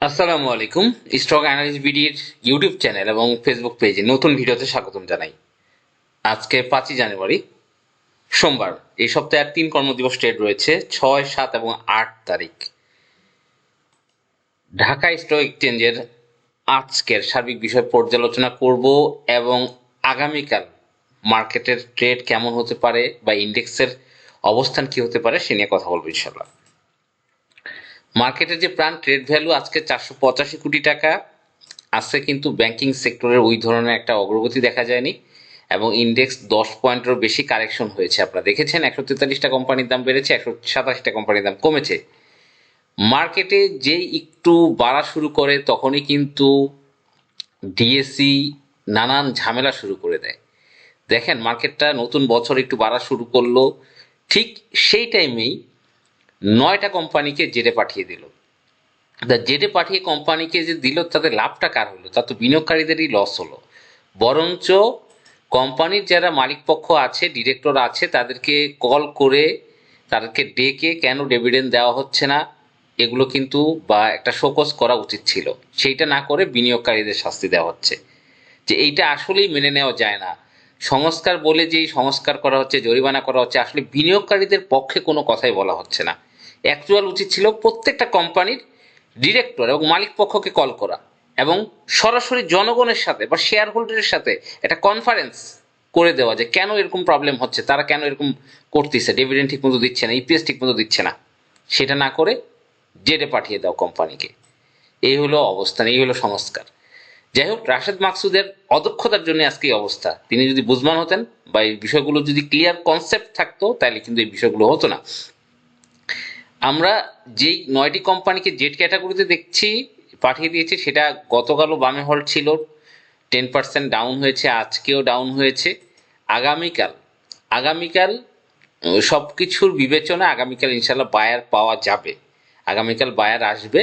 আসসালামু আলাইকুম। Stock analyst বিডির YouTube channel এবং ফেসবুক পেজে নতুন ভিডিওতে স্বাগতম জানাই। আজকে 5ই জানুয়ারি সোমবার। এই সপ্তাহে আর 3 কর্মদিবস ট্রেড রয়েছে, 6, 7 এবং 8 তারিখ। ঢাকা স্টক এক্সচেঞ্জের আজকের সার্বিক বিষয় পর্যালোচনা করব এবং আগামীকাল মার্কেটের ট্রেড কেমন হতে পারে বা ইন্ডেক্সের অবস্থান কি হতে পারে সে নিয়ে কথা বলবো ইনশাল্লাহ। মার্কেটের যে প্রাণ ট্রেড ভ্যালু আজকে 485 কোটি টাকা আছে, কিন্তু ব্যাংকিং সেক্টরের ওই ধরনের একটা অগ্রগতি দেখা যায়নি এবং ইন্ডেক্স 10 পয়েন্টেরও বেশি কারেকশন হয়েছে। আপনারা দেখেছেন 143টা কোম্পানির দাম বেড়েছে, 187টা কোম্পানির দাম কমেছে। মার্কেটে যেই একটু বাড়া শুরু করে তখনই কিন্তু ডিএসসি নানান ঝামেলা শুরু করে দেয়। দেখেন মার্কেটটা নতুন বছর একটু বাড়া শুরু করলো, ঠিক সেই টাইমেই 9টা কোম্পানিকে জেরে পাঠিয়ে দিল। জেটে পাঠিয়ে কোম্পানিকে যে দিল তাতে লাভটা কার হলো? তা তো বিনিয়োগকারীদেরই লস হলো। বরঞ্চ কোম্পানির যারা মালিক পক্ষ আছে, ডিরেক্টর আছে, তাদেরকে কল করে তাদেরকে ডেকে কেন ডিভিডেন্ড দেওয়া হচ্ছে না এগুলো কিন্তু বা একটা শোকজ করা উচিত ছিল। সেইটা না করে বিনিয়োগকারীদের শাস্তি দেওয়া হচ্ছে, যে এইটা আসলেই মেনে নেওয়া যায় না। সংস্কার বলে যেই সংস্কার করা হচ্ছে, জরিমানা করা হচ্ছে, আসলে বিনিয়োগকারীদের পক্ষে কোনো কথাই বলা হচ্ছে না। অ্যাকচুয়াল উচিত ছিল প্রত্যেকটা কোম্পানির ডিরেক্টর এবং মালিক পক্ষকে কল করা এবং সরাসরি জনগণের সাথে বা শেয়ার হোল্ডারের সাথে একটা কনফারেন্স করে দেওয়া যে কেন এরকম প্রবলেম হচ্ছে, তারা কেন এরকম করতেছে, ডিভিডেন্ড ঠিক মতো দিচ্ছে না, ইপিএস ঠিক মতো দিচ্ছে না। সেটা না করে জেডে পাঠিয়ে দাও কোম্পানিকে। এই হলো অবস্থান, এই হলো সংস্কার। যাই হোক, রাশেদ মাকসুদের অদক্ষতার জন্য আজকে এই অবস্থা। তিনি যদি বুঝমান হতেন বা এই বিষয়গুলো যদি ক্লিয়ার কনসেপ্ট থাকতো তাহলে কিন্তু এই বিষয়গুলো হতো না। আমরা যেই 9টি কোম্পানিকে জেড ক্যাটাগরিতে দেখছি পাঠিয়ে দিয়েছে, সেটা গতকালও বামে হল্ট ছিল, 10% ডাউন হয়েছে, আজকেও ডাউন হয়েছে। আগামীকাল আগামীকাল সব কিছুর বিবেচনা আগামীকাল ইনশাল্লাহ বায়ার পাওয়া যাবে, আগামীকাল বায়ার আসবে।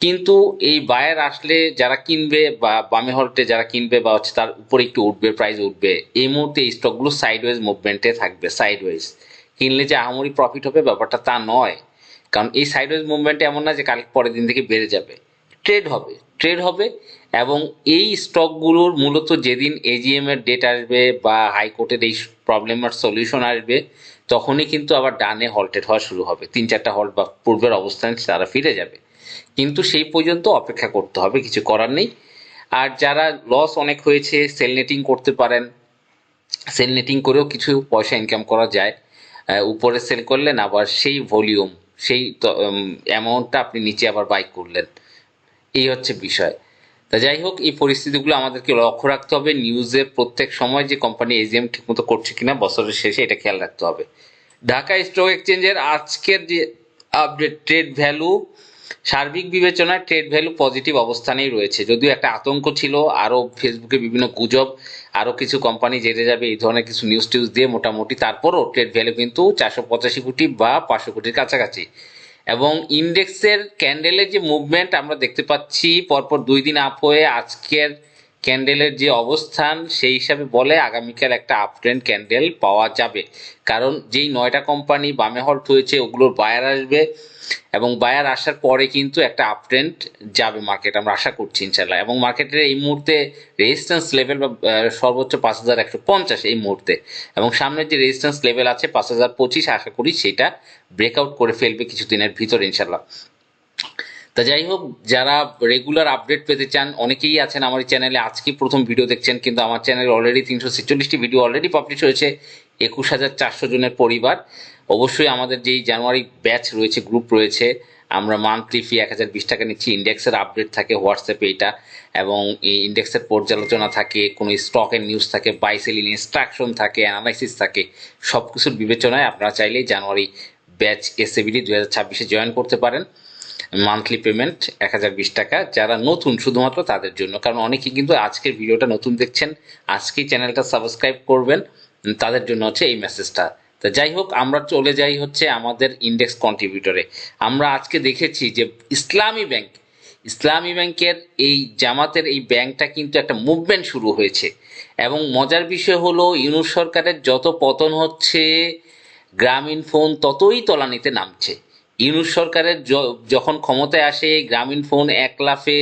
কিন্তু এই বায়ার আসলে যারা কিনবে বা বামে হল্টে যারা কিনবে বা হচ্ছে তার উপরে একটু উঠবে, প্রাইস উঠবে, এই মুহূর্তে এই স্টকগুলো সাইডওয়েজ মুভমেন্টে থাকবে। সাইডওয়েজ কিনলে যে আহামরি প্রফিট হবে ব্যাপারটা তা নয়, কারণ এই সাইডওয়েজ মুভমেন্টে এমন না যে কাল পরের দিন থেকে বেড়ে যাবে। ট্রেড হবে এবং এই স্টকগুলোর মূলত যেদিন এজিএম এর ডেট আসবে বা হাইকোর্টের এই প্রবলেমের সলিউশন আসবে তখনই কিন্তু আবার ডানে হল্টেড হওয়া শুরু হবে, 3-4টা হল্ট বা পূর্বের অবস্থানে তারা ফিরে যাবে। কিন্তু সেই পর্যন্ত অপেক্ষা করতে হবে, কিছু করার নেই। আর যারা লস অনেক হয়েছে সেল নেটিং করতে পারেন, সেল নেটিং করেও কিছু পয়সা ইনকাম করা যায়। উপরে সেল করলেন, আবার সেই ভলিউম সেই অ্যামাউন্টটা আপনি নিচে আবার বাই করলেন, এই হচ্ছে বিষয়। তা যাই হোক, এই পরিস্থিতিগুলো আমাদেরকে লক্ষ্য রাখতে হবে। নিউজের প্রত্যেক সময় যে কোম্পানি এজিএম ঠিকমতো করছে কিনা বছরের শেষে এটা খেয়াল রাখতে হবে। ঢাকা স্টক এক্সচেঞ্জের আজকের যে আপডেট, ট্রেড ভ্যালু সার্বিক বিবেচনায় ট্রেড ভ্যালু পজিটিভ অবস্থানেই রয়েছে, যদিও একটা আতঙ্ক ছিল, আরও ফেসবুকে বিভিন্ন গুজব, আরও কিছু কোম্পানি জেতে যাবে এই ধরনের কিছু নিউজ টিউজ দিয়ে, মোটামুটি তারপরও ট্রেড ভ্যালু কিন্তু 485 কোটি বা 500 কোটির কাছাকাছি। এবং ইন্ডেক্সের ক্যান্ডেলের যে মুভমেন্ট আমরা দেখতে পাচ্ছি, পরপর 2 দিন আপ হয়ে আজকের ক্যান্ডেলের যে অবস্থান সেই হিসাবে বলে আগামীকাল একটা আপ ট্রেন্ড ক্যান্ডেল পাওয়া যাবে। কারণ যেই 9টা কোম্পানি বামে হল্ট হয়েছে ওগুলোর বায়ার আসবে এবং বায়ার আসার পরে কিন্তু একটা আপ ট্রেন্ড যাবে মার্কেট, আমরা আশা করছি ইনশাল্লাহ। এবং মার্কেটের এই মুহূর্তে রেজিস্ট্যান্স লেভেল বা সর্বোচ্চ 5150 এই মুহূর্তে, এবং সামনের যে রেজিস্ট্যান্স লেভেল আছে 5025, আশা করি সেটা ব্রেকআউট করে ফেলবে কিছুদিনের ভিতরে ইনশাল্লাহ। তা যাই হোক, যারা রেগুলার আপডেট পেতে চান, অনেকেই আছেন আমার চ্যানেলে আজকে প্রথম ভিডিও দেখছেন, কিন্তু আমার চ্যানেলে অলরেডি 346টি ভিডিও অলরেডি পাবলিশ হয়েছে, 21400 জনের পরিবার। অবশ্যই আমাদের যেই জানুয়ারি ব্যাচ রয়েছে, গ্রুপ রয়েছে, আমরা মান্থলি ফি 1020 টাকা নিচ্ছি। ইন্ডেক্সের আপডেট থাকে হোয়াটসঅ্যাপে এইটা, এবং এই ইন্ডেক্সের পর্যালোচনা থাকে, কোনো স্টকের নিউজ থাকে, বাই সেলিং ইনস্ট্রাকশন থাকে, অ্যানালাইসিস থাকে, সব কিছুর বিবেচনায় আপনারা চাইলেই জানুয়ারি ব্যাচ এসএবিডি 2026-এ জয়েন করতে পারেন। মান্থলি পেমেন্ট 1020 টাকা, যারা নতুন শুধুমাত্র তাদের জন্য, কারণ অনেকে কিন্তু আজকের ভিডিওটা নতুন দেখছেন, আজকেই চ্যানেলটা সাবস্ক্রাইব করবেন, তাদের জন্য হচ্ছে এই মেসেজটা। তো যাই হোক, আমরা চলে যাই হচ্ছে আমাদের ইন্ডেক্স কন্ট্রিবিউটরে। আমরা আজকে দেখেছি যে ইসলামী ব্যাংকের এই জামাতের এই ব্যাংকটা কিন্তু একটা মুভমেন্ট শুরু হয়েছে। এবং মজার বিষয় হলো, ইউনূস সরকারের যত পতন হচ্ছে গ্রামীণ ফোন ততই তলানিতে নামছে। ইউনূস সরকারের যখন ক্ষমতায় আসে গ্রামীণ ফোন এক লাফে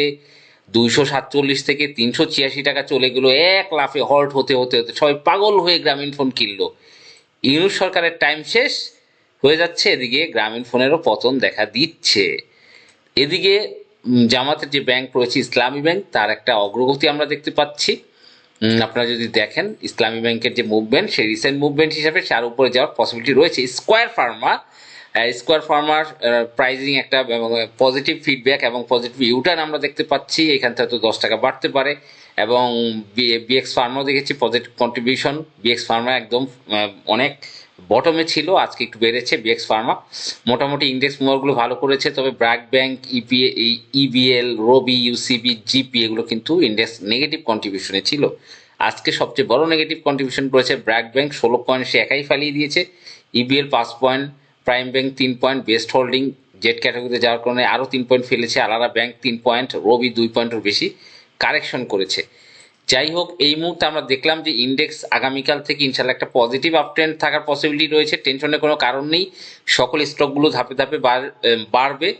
247 থেকে 386 টাকা চলে গেল, এক লাফে হল্ট হতে হতে হতে সবাই পাগল হয়ে গ্রামীণ ফোন কিনলো। ইউনূস সরকারের টাইম শেষ হয়ে যাচ্ছে, এদিকে গ্রামীণ ফোনেরও পতন দেখা দিচ্ছে। এদিকে জামাতের যে ব্যাংক রয়েছে ইসলামী ব্যাংক, তার একটা অগ্রগতি আমরা দেখতে পাচ্ছি। আপনারা যদি দেখেন ইসলামী ব্যাংকের যে মুভমেন্ট, সেই রিসেন্ট মুভমেন্ট হিসাবে তার উপরে যাওয়ার পসিবিলিটি রয়েছে। স্কোয়ার ফার্মার প্রাইজিং একটা পজিটিভ ফিডব্যাক এবং পজিটিভ ইউটার্ন আমরা দেখতে পাচ্ছি। এখান থেকে তো 10 টাকা বাড়তে পারে। এবং বিএক্স ফার্মাও দেখেছি পজিটিভ কন্ট্রিবিউশন। বিএক্স ফার্মা একদম অনেক বটমে ছিল, আজকে একটু বেড়েছে বিএক্স ফার্মা। মোটামুটি ইন্ডেক্স মুভারগুলো ভালো করেছে, তবে ব্র্যাক ব্যাংক, ইবিএল, রবি, ইউসিবি, জিপি এগুলো কিন্তু ইন্ডেক্স নেগেটিভ কন্ট্রিবিউশনে ছিল। আজকে সবচেয়ে বড় নেগেটিভ কন্ট্রিবিউশন করেছে ব্র্যাক ব্যাংক, 16 পয়েন্ট সে একাই ফালিয়ে দিয়েছে। EBL 5 point, prime bank 3 point, best holding Z ক্যাটাগরিতে যাওয়ার কারণে আরও 3 পয়েন্ট ফেলেছে। আলাদা ব্যাংক 3 পয়েন্ট, রবি 2 পয়েন্টের বেশি কারেকশন করেছে। যাই হোক, এই মুহূর্তে আমরা দেখলাম যে ইন্ডেক্স আগামীকাল থেকে ইনশাল্লাহ একটা পজিটিভ আপট্রেন্ড থাকার পসিবিলিটি রয়েছে। টেনশনের কোনো কারণ নেই, সকল স্টকগুলো ধাপে ধাপে বাড়বে।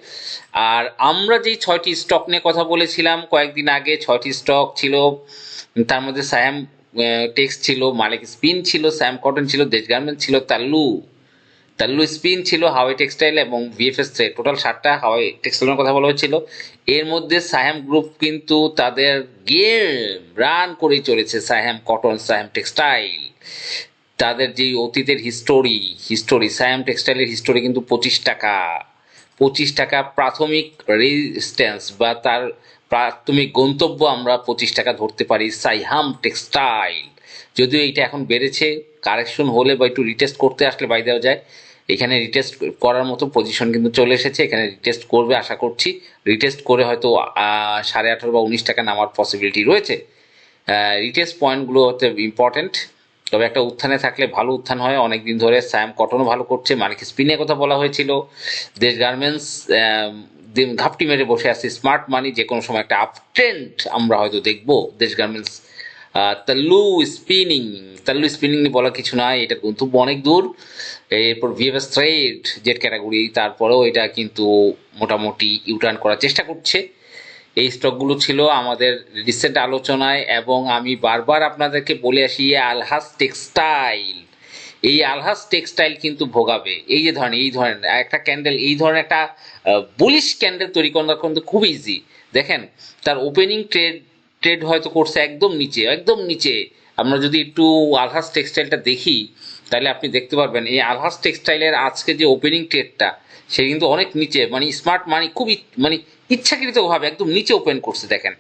আর আমরা যেই 6টি স্টক নিয়ে কথা বলেছিলাম কয়েকদিন আগে, 6টি স্টক ছিল, তার মধ্যে সায়াম টেক্স ছিল, মালিক স্পিন ছিল, স্যাম কটন ছিল, দেশ গার্মেন্টস ছিল, তাল্লু স্পিন ছিল, হাওয়াই টেক্সটাইল এবং ভিএফএস থ্রেড, টোটাল 7টা হাওয়াই টেক্সটাইলের কথা বলা হয়েছিল। এর মধ্যে সায়াম গ্রুপ কিন্তু তাদের গেম রান করেই চলেছে। সায়াম কটন, সায়াম টেক্সটাইল, তাদের যে অতীতের হিস্টোরি সায়াম টেক্সটাইলের হিস্টোরি কিন্তু 25 টাকা প্রাথমিক রেজিস্ট্যান্স বা তার প্রাথমিক গন্তব্য আমরা 25 টাকা ধরতে পারি সাইহাম টেক্সটাইল। যদিও এইটা এখন বেড়েছে, কারেকশন হলে বা একটু রিটেস্ট করতে আসলে বাই দেওয়া যায়। এখানে রিটেস্ট করার মতো পজিশন কিন্তু চলে এসেছে, এখানে রিটেস্ট করবে আশা করছি। রিটেস্ট করে হয়তো 18.5 বা 19 টাকা নামার পসিবিলিটি রয়েছে। রিটেস্ট পয়েন্টগুলো হতে ইম্পর্টেন্ট, তবে একটা উত্থানে থাকলে ভালো উত্থান হয়। অনেকদিন ধরে স্যাম কটনও ভালো করছে, মালিক স্পিনের কথা বলা হয়েছিল, দেশ গার্মেন্টস ঘাপটি মেরে বসে আছে, স্মার্ট মানি যে কোনো সময় একটা আপ ট্রেন্ড আমরা হয়তো দেখবো দেশ গার্মেন্টস। তাল্লু স্পিনিং নিয়ে বলা কিছু নয়, এটা গন্তব্য অনেক দূর। এরপর ভিএফএস থ্রেড জেড ক্যাটাগরি, তারপরেও এটা কিন্তু মোটামুটি ইউটার্ন করার চেষ্টা করছে। এই স্টকগুলো ছিল আমাদের রিসেন্ট আলোচনায়, এবং আমি বারবার আপনাদেরকে বলে আসি আলহাজ টেক্সটাইল, এই আলহাজ টেক্সটাইল কিন্তু ভোগাবে। এই যে ধরেন এই ধরনের একটা ক্যান্ডেল, এই ধরনের একটা বুলিশ ক্যান্ডেল তৈরি করা কিন্তু খুব ইজি। দেখেন তার ওপেনিং ট্রেড হয়তো করছে একদম নিচে। আমরা যদি একটু আলহাজ টেক্সটাইলটা দেখি, তাহলে আপনি দেখতে পারবেন এই আলহাজ টেক্সটাইলের আজকে যে ওপেনিং ট্রেডটা, সে কিন্তু অনেক নিচে, মানে স্মার্ট মানি খুবই মানে ইচ্ছাকৃতভাবে একদম নিচে ওপেন করছে। দেখেন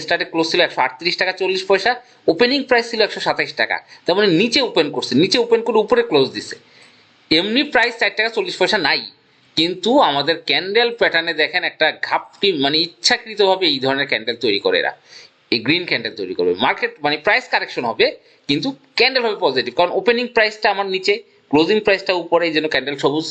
স্টার্টে ক্লোজ ছিল 138 টাকা 40 পয়সা, ওপেনিং প্রাইস ছিল 127 টাকা, তার মানে নিচে ওপেন করছে, নিচে ওপেন করে উপরে ক্লোজ দিছে। এমনি প্রাইস 4 টাকা 40 পয়সা নাই, কিন্তু আমাদের ক্যান্ডেল প্যাটার্নে দেখেন একটা ঘাপটি, মানে ইচ্ছাকৃতভাবে এই ধরনের ক্যান্ডেল তৈরি করে এরা, এই গ্রিন ক্যান্ডেল তৈরি করবে। মার্কেট মানে প্রাইস কারেকশন হবে কিন্তু ক্যান্ডেল হবে পজিটিভ, কারণ ওপেনিং প্রাইসটা আমার নিচে, ক্লোজিং প্রাইসটা উপরে, এই জন্য ক্যান্ডেল সবুজ।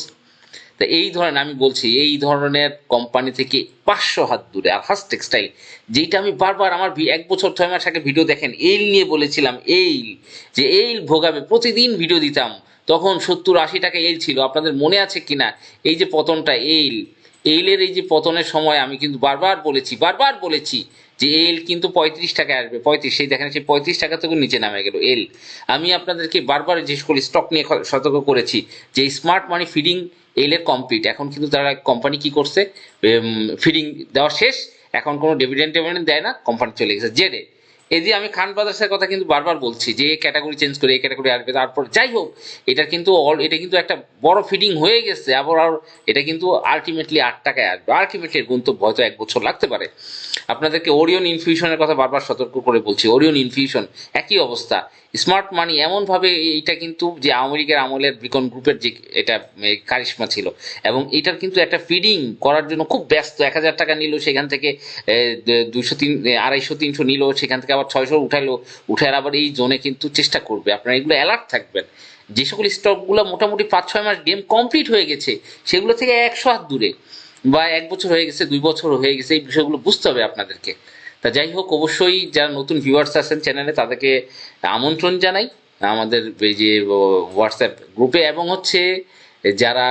তো এই ধরনের আমি বলছি, এই ধরনের কোম্পানি থেকে 500 হাত দূরে আলহাজ টেক্সটাইল, যেটা আমি বারবার আমার 1 বছর 6 মাস আগে ভিডিও দেখেন এইল নিয়ে বলেছিলাম, যে এইল ভোগাবে, প্রতিদিন ভিডিও দিতাম, তখন 70-80 টাকা এইল ছিল, আপনাদের মনে আছে কিনা? এই যে পতনটা এইলের এই যে পতনের সময় আমি কিন্তু বারবার বলেছি যে এল কিন্তু 35 টাকায় আসবে, 35, সেই দেখেন সেই 35 টাকা থেকে নিচে নামে গেল এল। আমি আপনাদেরকে বারবার যে সকল স্টক নিয়ে সতর্ক করেছি যে স্মার্ট মানি ফিডিং এলের কমপ্লিট, এখন কিন্তু তারা কোম্পানি কি করছে, ফিডিং দেওয়া শেষ, এখন কোনো ডিভিডেন্ড দেয় না, কোম্পানি চলে গেছে জেডে। এই যে আমি খান ব্রাদার্সের কথা কিন্তু বারবার বলছি যে ক্যাটাগরি চেঞ্জ করে এই ক্যাটাগরি আসবে, তারপর যাই হোক এটা কিন্তু একটা বড় ফিডিং হয়ে গেছে, আবার এটা কিন্তু আলটিমেটলি 8 টাকায় আসবে, আলটিমেটলি এর গন্তব্য হয়তো 1 বছর লাগতে পারে। আপনাদেরকে ওরিয়ন ইনফিউশনের কথা বারবার সতর্ক করে বলছি, ওরিয়ন ইনফিউশন একই অবস্থা। স্মার্ট মানি এমনভাবে, এইটা কিন্তু যে আওয়ামী লীগের আমলের বিকন গ্রুপের যে এটা কারিশমা ছিল, এবং এটার কিন্তু একটা ফিডিং করার জন্য খুব ব্যস্ত। 1000 টাকা নিল, সেখান থেকে 200-300-250-300 নিল, সেখান থেকে আবার 600 উঠায় আবার এই জোনে কিন্তু চেষ্টা করবে। আপনারা এগুলো অ্যালার্ট থাকবেন। যে সকল স্টকগুলো মোটামুটি 5-6 মাস গেম কমপ্লিট হয়ে গেছে, সেগুলো থেকে 100 হাত দূরে, বা 1 বছর হয়ে গেছে, 2 বছর হয়ে গেছে, এই বিষয়গুলো বুঝতে হবে আপনাদেরকে। তা যাই হোক, অবশ্যই যারা নতুন ভিউয়ার্স আছেন চ্যানেলে, তাদেরকে আমন্ত্রণ জানাই আমাদের এই যে হোয়াটসঅ্যাপ গ্রুপে, এবং হচ্ছে যারা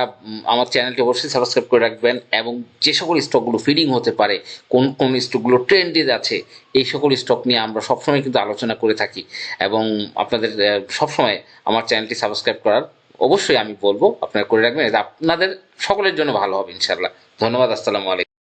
আমার চ্যানেলটি অবশ্যই সাবস্ক্রাইব করে রাখবেন, এবং যে সকল স্টকগুলো ফিডিং হতে পারে, কোন কোন স্টকগুলো ট্রেন্ডে আছে, এই সকল স্টক নিয়ে আমরা সবসময় কিন্তু আলোচনা করে থাকি। এবং আপনাদের সবসময় আমার চ্যানেলটি সাবস্ক্রাইব করার অবশ্যই আমি বলবো আপনারা করে রাখবেন, এটা আপনাদের সকলের জন্য ভালো হবে ইনশাল্লাহ। ধন্যবাদ। আসসালামু আলাইকুম।